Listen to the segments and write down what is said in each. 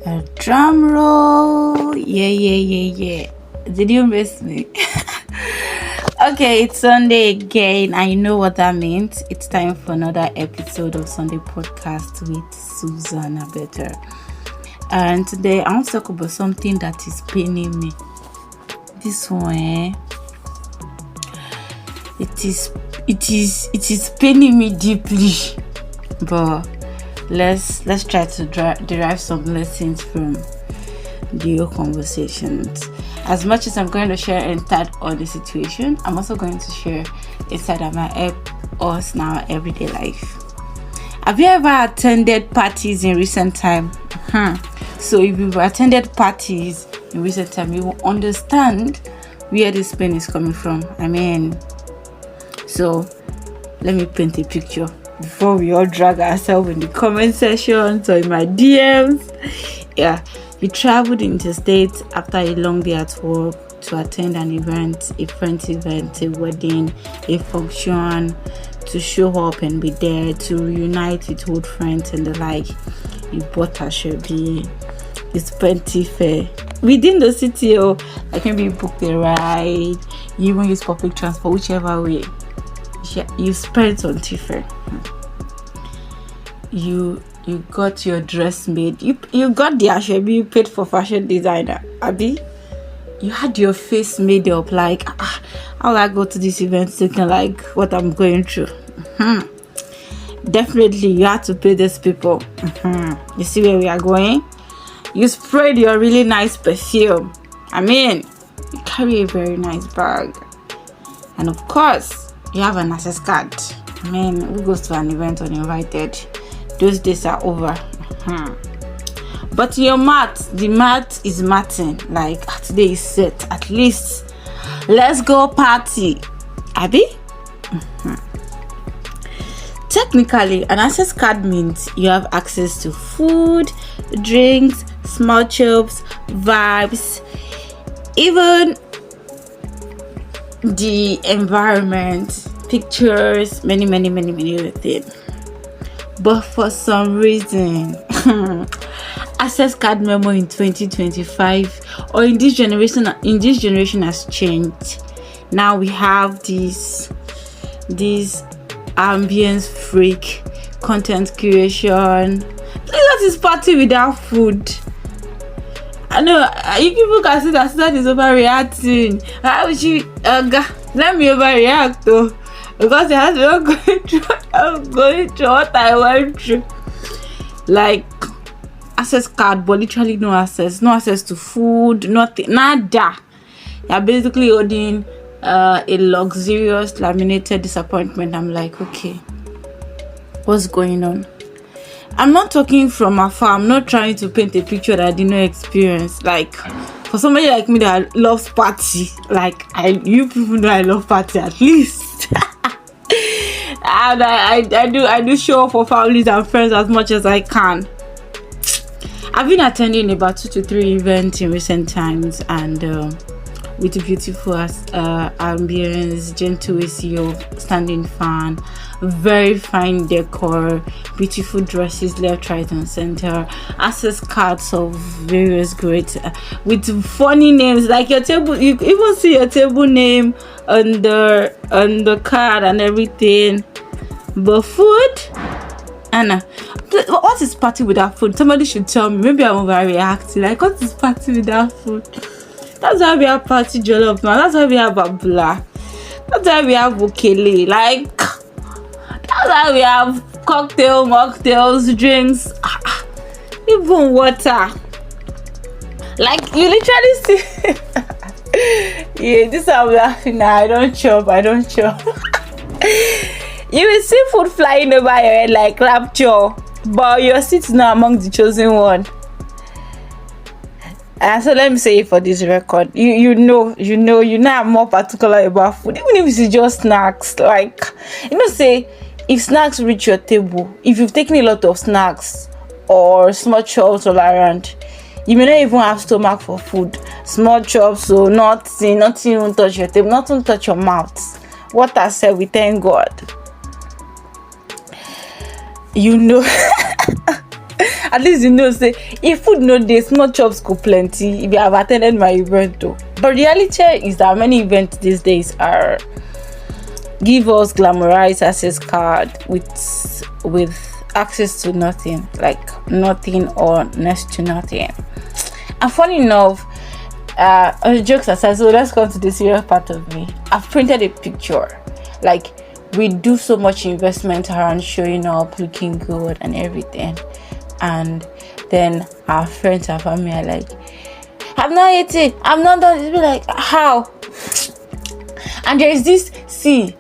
A drum roll. Yeah. Did you miss me? Okay, it's Sunday again. I know what that means. It's time for another episode of Sunday Podcast with Susan and Beth'a. And today I want to talk about something that is paining me. This one, it is paining me deeply. But let's try to derive some lessons from the whole conversations. As much as I'm going to share insight on the situation, I'm also going to share insight that might help us in our everyday life. Have you ever attended parties in recent time? So if you've attended parties in recent time, you will understand where this pain is coming from. So let me paint a picture before we all drag ourselves in the comment section or in my DMs. Yeah, you traveled interstate after a long day at work to attend an event, a friend's event, a wedding, a function, to show up and be there, to reunite with old friends and the like. You bought a shabby, you spent fare within the city, or like maybe you booked a ride, you even use public transport, whichever way. You spent on fare. You got your dress made. You got the ashebi, you paid for fashion designer. Abi, you had your face made up. Like, how will I go to this event looking like what I'm going through? Definitely, you had to pay these people. You see where we are going? You sprayed your really nice perfume. You carry a very nice bag, and of course, you have an access card. Who goes to an event uninvited? Those days are over. But the mat is matting. Like, today is set. At least, let's go party. Abi? Technically, an access card means you have access to food, drinks, small chops, vibes, even the environment, pictures, many other things. But for some reason, access card memo in 2025 or in this generation has changed. Now we have this ambience freak content creation. Please, what is party without food? I know you people can see that is overreacting. How would you let me overreact though? Because it has been going through what I went through. Like, access card, but literally no access to food, nothing, nada. You're basically holding a luxurious laminated disappointment. I'm like, okay, what's going on? I'm not talking from afar. I'm not trying to paint a picture that I did not experience. Like, for somebody like me that loves party, like you people know I love party at least. And I do show up for families and friends as much as I can. I've been attending about 2 to 3 events in recent times, and with beautiful ambience, gentle SEO, standing fan, very fine decor, beautiful dresses left, right, and center, access cards of various grades with funny names, like your table. You even see your table name on the card and everything. But food, Anna, what is party without food? Somebody should tell me. Maybe I'm overreacting. Like, what is party without food? That's why we have party jollof, man. That's why we have abula. That's why we have bukele. Like, that's why we have mocktails, drinks, even water. Like, you literally see. Yeah, this is how we are. Nah, I don't chop. You will see food flying over your head like rapture, but your seat is not among the chosen one. And so let me say it for this record. You know I'm more particular about food, even if it's just snacks. Like, say if snacks reach your table, if you've taken a lot of snacks or small chops all around, you may not even have stomach for food. Small chops, so nothing even touch your table, nothing touch your mouth. What I said, we thank God. At least you know, say if food no dey, small chops go plenty if you have attended my event though. But reality is that many events these days are give us glamorized access card with access to nothing, like nothing or next to nothing. And funny enough, jokes aside, so let's come to the serious part of me. I've printed a picture. Like, we do so much investment around showing up, looking good and everything, and then our friends and family are like, I'm not eating, I'm not done. It's be like, how? And there is this, see,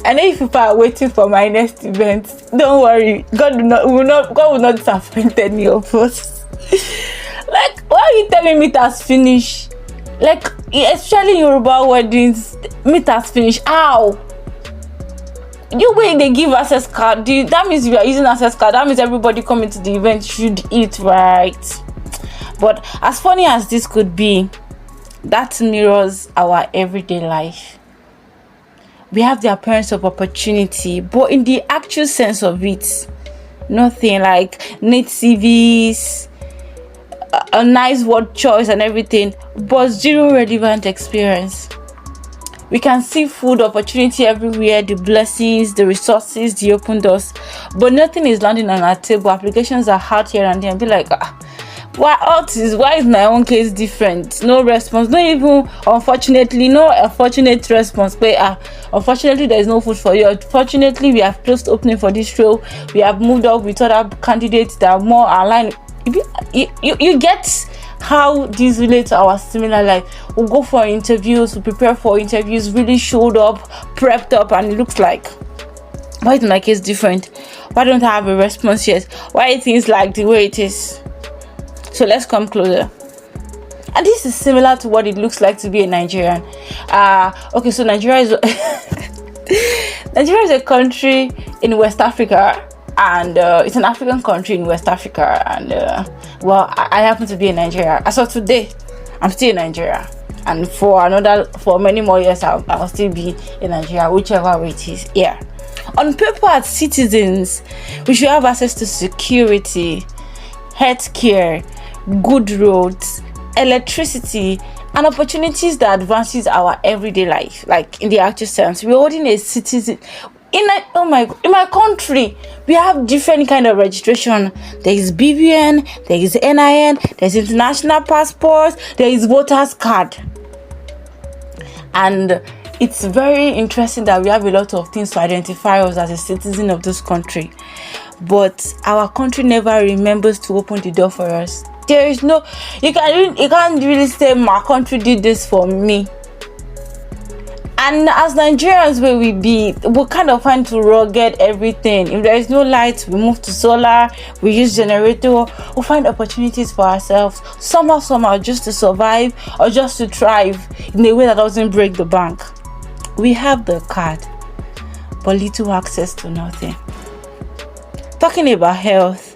and if people are waiting for my next event, don't worry, God will not disappoint any of us. Like, why are you telling me it has finished? Like, especially Yoruba weddings, meat has finished. How? You way they give access card, that means we are using access card. That means everybody coming to the event should eat, right? But as funny as this could be, that mirrors our everyday life. We have the appearance of opportunity, but in the actual sense of it, nothing. Like neat CVs, a nice word choice and everything, but zero relevant experience. We can see food opportunity everywhere, the blessings, the resources, the open doors, but nothing is landing on our table. Applications are out here and there, and be like, why is my own case different? No response, no even, unfortunately, no unfortunate response. But unfortunately, there is no food for you. Unfortunately, we have closed opening for this show. We have moved up with other candidates that are more aligned. You get how these relate to our similar life. We'll go for interviews, we prepare for interviews, really showed up, prepped up, and it looks like, why is my case different? Why don't I have a response yet? Why are things like the way it is? So let's come closer. And this is similar to what it looks like to be a Nigerian. Okay, so Nigeria is Nigeria is a country in West Africa, and it's an African country in West Africa. And well, I happen to be in Nigeria. As of today, I'm still in Nigeria, and for many more years, I'll still be in Nigeria, whichever way it is. Yeah. On paper, as citizens, we should have access to security, healthcare, good roads, electricity, and opportunities that advances our everyday life. Like in the actual sense, we're holding a citizen. In my country, we have different kind of registration. There is BVN, there is NIN, there's international passports, there is voters card. And it's very interesting that we have a lot of things to identify us as a citizen of this country. But our country never remembers to open the door for us. There is no, you can't really say my country did this for me. And as Nigerians, where we kind of find to rugged everything. If there is no light, we move to solar, we use generator, we find opportunities for ourselves, somehow just to survive or just to thrive in a way that doesn't break the bank. We have the card, but little access to nothing. Talking about health,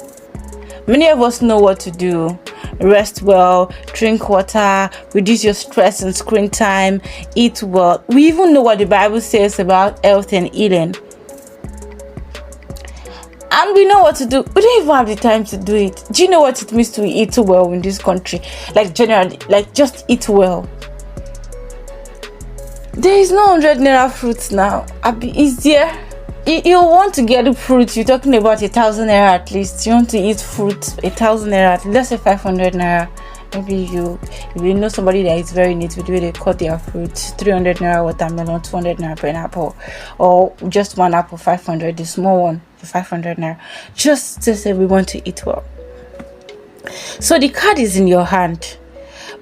many of us know what to do. Rest well, drink water, reduce your stress and screen time, eat well. We even know what the Bible says about health and eating. And we know what to do. We don't even have the time to do it. Do you know what it means to eat well in this country? Like generally, like just eat well. There is no 100 naira fruits now. Is there? You want to get fruit, you're talking about 1,000 naira at least. You want to eat fruit, 1,000 naira at least. Let's say 500 naira. Maybe if you know somebody that is very neat with the way they cut their fruit, 300 naira watermelon, 200 naira pineapple, or just one apple, 500, the small one for 500 naira. Just to say we want to eat well. So the card is in your hand,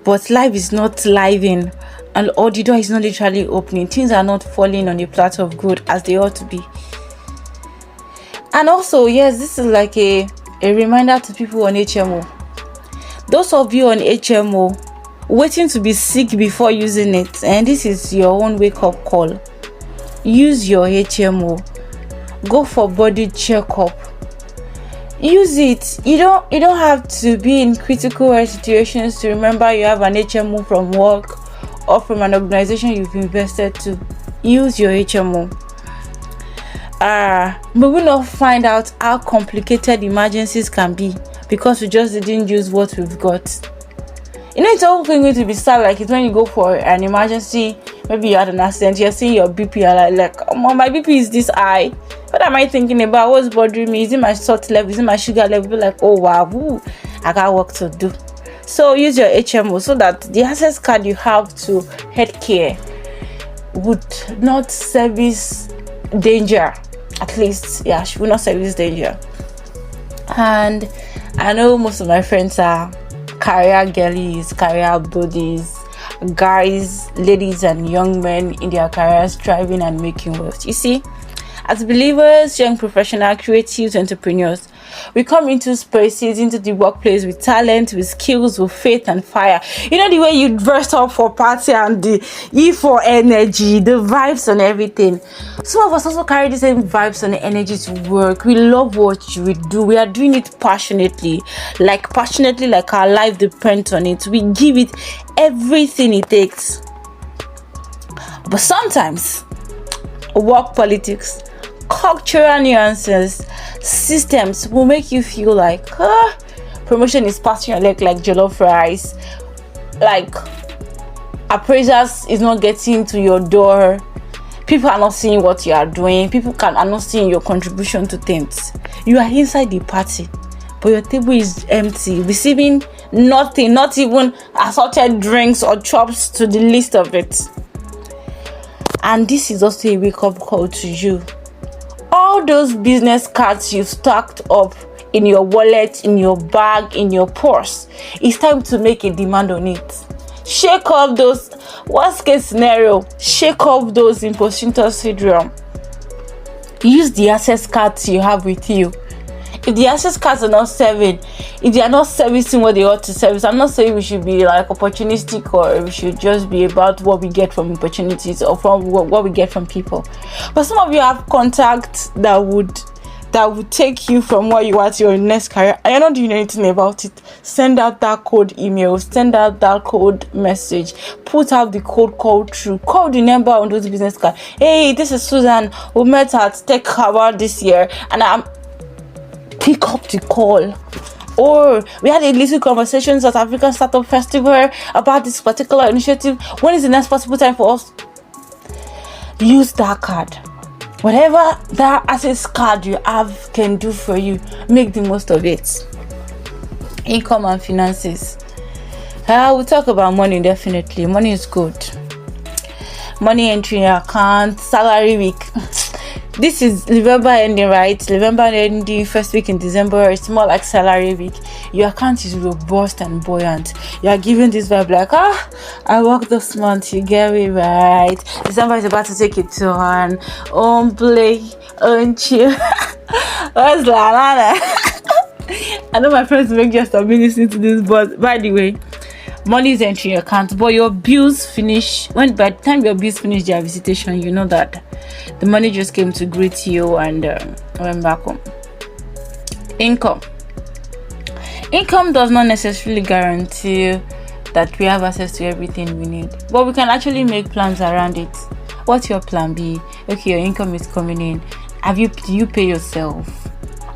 but life is not living, and or the door is not literally opening. Things are not falling on the platter of good as they ought to be. And also, yes, this is like a reminder to people on HMO. Those of you on HMO waiting to be sick before using it, and this is your own wake-up call. Use your HMO. Go for body checkup. Use it. You don't have to be in critical health situations to remember you have an HMO from work or from an organization you've invested to. Use your HMO. we will not find out how complicated emergencies can be because we just didn't use what we've got. It's always going to be sad like it's when you go for an emergency. Maybe you had an accident, you're seeing your BP, you're like, oh, my BP is this high. What am I thinking about? What's bothering me? Is it my salt level? Is it my sugar level? Be like, oh wow, I got work to do. So use your HMO so that the access card you have to healthcare would not service danger. At least, yeah, she will not service danger. And I know most of my friends are career girlies, career bodies, guys, ladies, and young men in their careers striving and making wealth. You see, as believers, young professional creatives, entrepreneurs, we come into spaces, into the workplace with talent, with skills, with faith and fire. You know, the way you dress up for party and the E for energy, the vibes and everything. Some of us also carry the same vibes and energy to work. We love what we do. We are doing it passionately like our life depends on it. We give it everything it takes. But sometimes, work politics, cultural nuances, systems will make you feel like promotion is passing your leg like jollof rice, like appraisers is not getting to your door, people are not seeing what you are doing, people are not seeing your contribution to things. You are inside the party but your table is empty, receiving nothing, not even assorted drinks or chops to the list of it. And this is also a wake-up call to you. All those business cards you stacked up in your wallet, in your bag, in your purse, it's time to make a demand on it. Shake off those worst case scenario, shake off those imposter syndrome. Use the access cards you have with you. If the access cards are not serving, if they are not servicing what they ought to service, I'm not saying we should be like opportunistic or we should just be about what we get from opportunities or from what we get from people. But some of you have contacts that would take you from where you are to your next career and you're not doing anything about it. Send out that code email, send out that code message, put out the code call through, call the number on those business cards. Hey, this is Susan. We met at Tech Award this year and I'm pick up the call. Or we had a little conversation at African Startup Festival about this particular initiative. When is the next possible time for us? Use that card. Whatever that access card you have can do for you, make the most of it. Income and finances. We'll talk about money definitely. Money is good. Money entry in your account, salary week. This is November ending, right? November ending, first week in December. It's more like salary week. Your account is robust and buoyant. You are given this vibe like, I worked this month. You get me right. December is about to take it to an play, chill. What's la? I know my friends make just stop listening to this, but by the way, money is entering your account, but your bills finish. By the time your bills finish their visitation, you know that the money just came to greet you and went back home. Income does not necessarily guarantee that we have access to everything we need, but we can actually make plans around it. What's your plan B? Okay, your income is coming in. Do you pay yourself?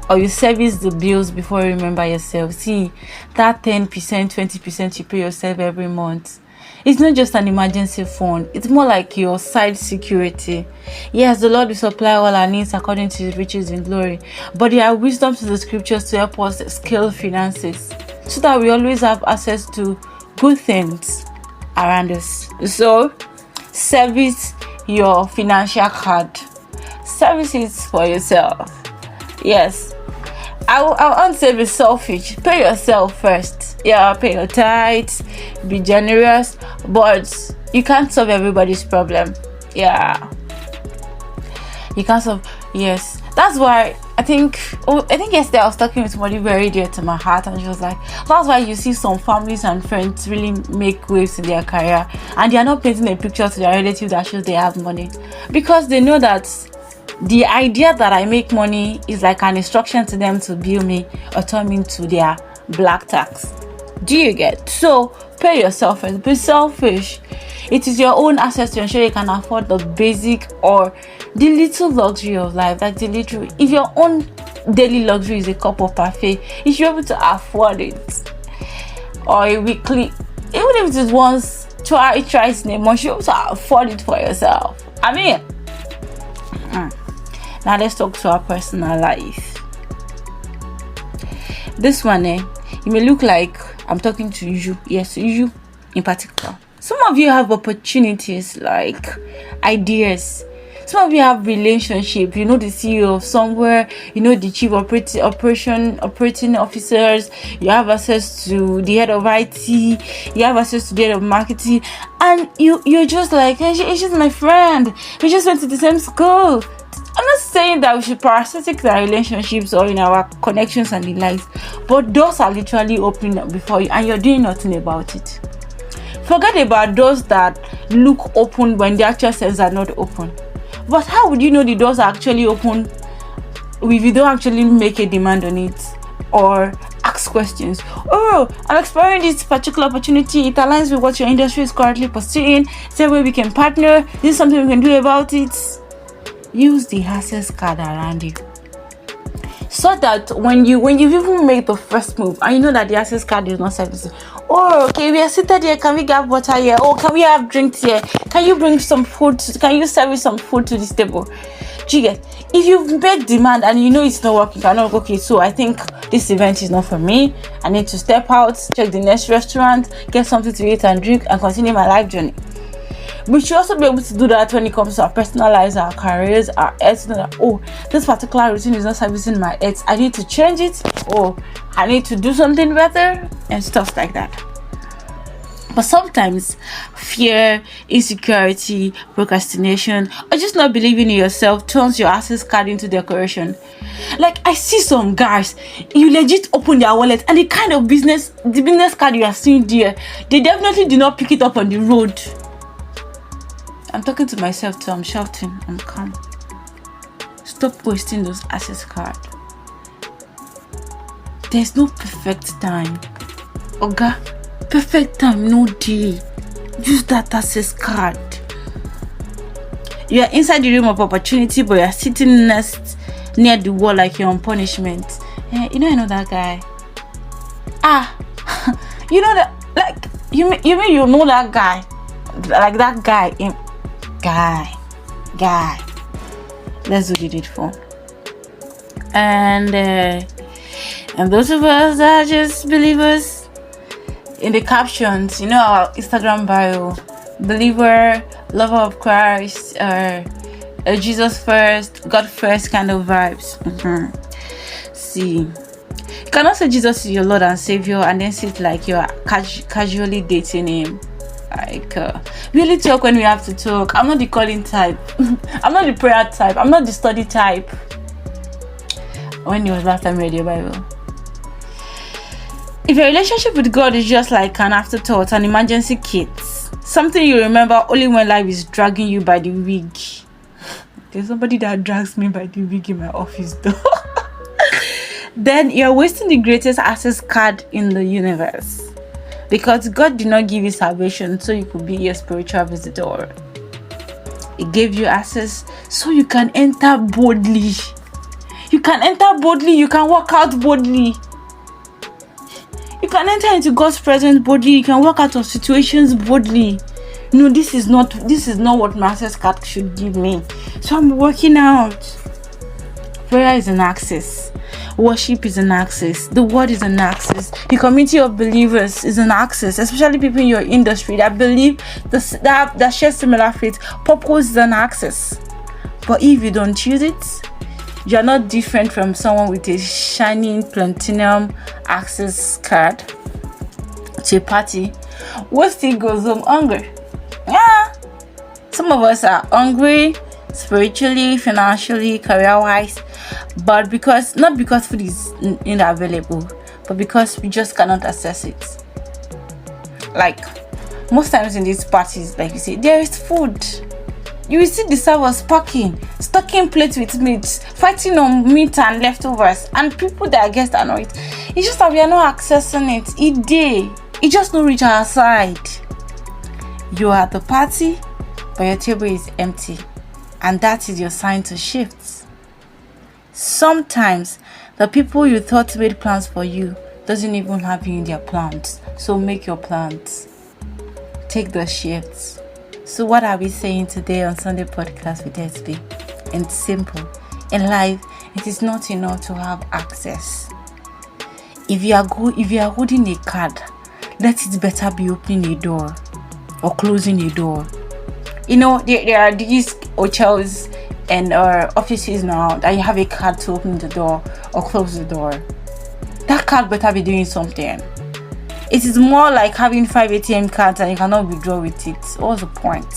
Or you service the bills before you remember yourself? See, that 10%, 20% you pay yourself every month, it's not just an emergency fund. It's more like your side security. Yes, the Lord will supply all our needs according to his riches in glory. But there are wisdom to the scriptures to help us scale finances so that we always have access to good things around us. So, service your financial card. Service it for yourself. Yes. I won't say be selfish. Pay yourself first. Yeah, pay your tithes. Be generous. But you can't solve everybody's problem. Yeah. You can't solve. Yes. That's why I think yesterday I was talking with somebody very dear to my heart, and she was like, that's why you see some families and friends really make waves in their career, and they are not painting a picture to their relative that shows they have money, because they know that the idea that I make money is like an instruction to them to bill me or turn me into their black tax. Do you get? So pay yourself first. Be selfish. It is your own access to ensure you can afford the basic or the little luxury of life. Like the little, if your own daily luxury is a cup of parfait, you should be able to afford it. Or a weekly, even if it is once, twice in a month, you should be able to afford it for yourself. I mean, now let's talk to our personal life. This one, you may look like I'm talking to you. Yes, you in particular. Some of you have opportunities, like ideas. Some of you have relationship. You know the CEO of somewhere. You know the chief operating officers. You have access to the head of IT. You have access to the head of marketing, and you're just like, hey, she's my friend. We just went to the same school. I'm not saying that we should parasitic our relationships or in our connections and the likes, but doors are literally opening up before you, and you're doing nothing about it. Forget about doors that look open when the actual sense are not open. But how would you know the doors are actually open if you don't actually make a demand on it or ask questions? Oh, I'm exploring this particular opportunity. It aligns with what your industry is currently pursuing. Say where we can partner. This is something we can do about it. Use the access card around you, so that when you even make the first move and you know that the access card is not servicing. Oh, okay, we are seated here. Can we get water here? Oh, can we have drinks here? Can you bring some food? Can you service some food to this table? Do you get? If you make demand and you know it's not working, cannot. Okay, so I think this event is not for me. I need to step out, check the next restaurant, get something to eat and drink, and continue my life journey. We should also be able to do that when it comes to our personal lives, our careers, our health. Oh, this particular routine is not servicing my health. I need to change it. Oh, I need to do something better and stuff like that. But sometimes fear, insecurity, procrastination, or just not believing in yourself turns your access card into decoration. Like, I see some guys, you legit open their wallet and the kind of business card you are seeing there, they definitely do not pick it up on the road. I'm talking to myself too. I'm shouting. I'm calm. Stop wasting those access cards. There's no perfect time. Oga, perfect time, no day. Use that access card. You are inside the room of opportunity, but you are sitting near the wall like you're on punishment. You know that guy. You know that, like, you mean you know that guy, like that guy in. Guy, let's do the deed for. And those of us that are just believers, in the captions, you know, our Instagram bio, believer, lover of Christ, Jesus first, God first kind of vibes. See, you cannot say Jesus is your Lord and Savior and then sit like you're casually dating him. Like, we only talk when we have to talk. I'm not the calling type. I'm not the prayer type. I'm not the study type. When was last time you read your Bible? If your relationship with God is just like an afterthought, an emergency kit, something you remember only when life is dragging you by the wig. There's somebody that drags me by the wig in my office though. Then you're wasting the greatest access card in the universe. Because God did not give you salvation so you could be your spiritual visitor. He gave you access so you can enter boldly. You can enter boldly. You can walk out boldly. You can enter into God's presence boldly. You can walk out of situations boldly. No, this is not what my access card should give me. So I'm working out. Prayer is an access. Worship is an access. The word is an access. The community of believers is an access, especially people in your industry that believe that share similar faith. Purpose is an access. But if you don't use it, you're not different from someone with a shining platinum access card to a party. What still goes home hungry? Yeah. Some of us are hungry spiritually, financially, career-wise. But not because food is unavailable, but because we just cannot access it. Like, most times in these parties, like you see, there is food. You will see the servers stocking plates with meat, fighting on meat and leftovers, and people that guests are not. It's just that we are not accessing it. It just not reach our side. You are at the party, but your table is empty, and that is your sign to shift. Sometimes the people you thought made plans for you doesn't even have you in their plans. So make your plans. Take the shifts. So what are we saying today on Sunday podcast with SB? It's simple. In life, it is not enough to have access. If you are holding a card, let it better be opening a door or closing a door. There are these hotels and offices now that you have a card to open the door or close the door. That card better be doing something. It is more like having 5 ATM cards and you cannot withdraw with it. What's the point?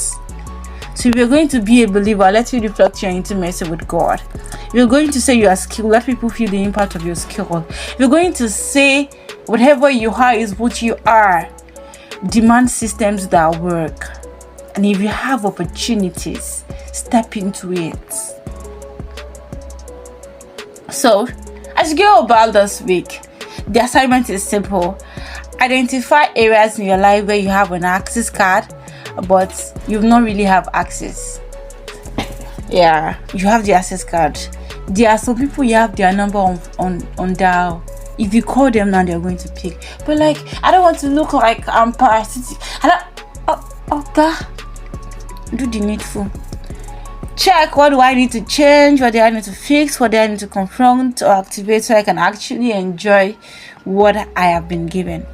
So if you're going to be a believer, let it reflect your intimacy with God. If you're going to say you are skilled, let people feel the impact of your skill. If you're going to say whatever you are is what you are, demand systems that work. And if you have opportunities, step into it. So, as you go about this week, the assignment is simple. Identify areas in your life where you have an access card, but you not really have access. Yeah, you have the access card. There are some people you have their number on dial. If you call them now, they're going to pick. But I don't want to look like I'm parasitic. God, do the needful. Check what do I need to change, what do I need to fix, what do I need to confront or activate so I can actually enjoy what I have been given.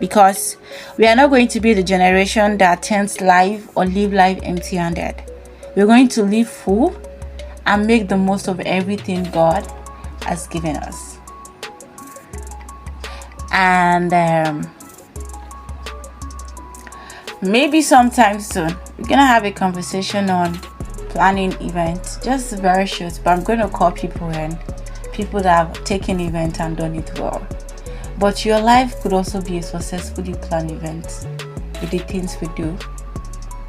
Because we are not going to be the generation that attends life or live life empty-handed. We're going to live full and make the most of everything God has given us. And maybe sometime soon we're gonna have a conversation on planning events, just very short, but I'm going to call people that have taken event and done it well. But your life could also be a successfully planned event with the things we do,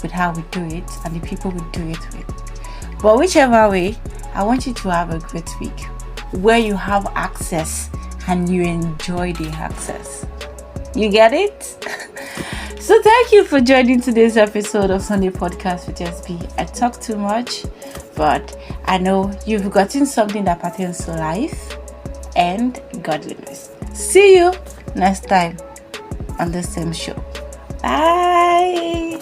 with how we do it, and the people we do it with. But whichever way, I want you to have a great week where you have access and you enjoy the access. You get it? So thank you for joining today's episode of Sunday Podcast with SB. I talk too much, but I know you've gotten something that pertains to life and godliness. See you next time on the same show. Bye.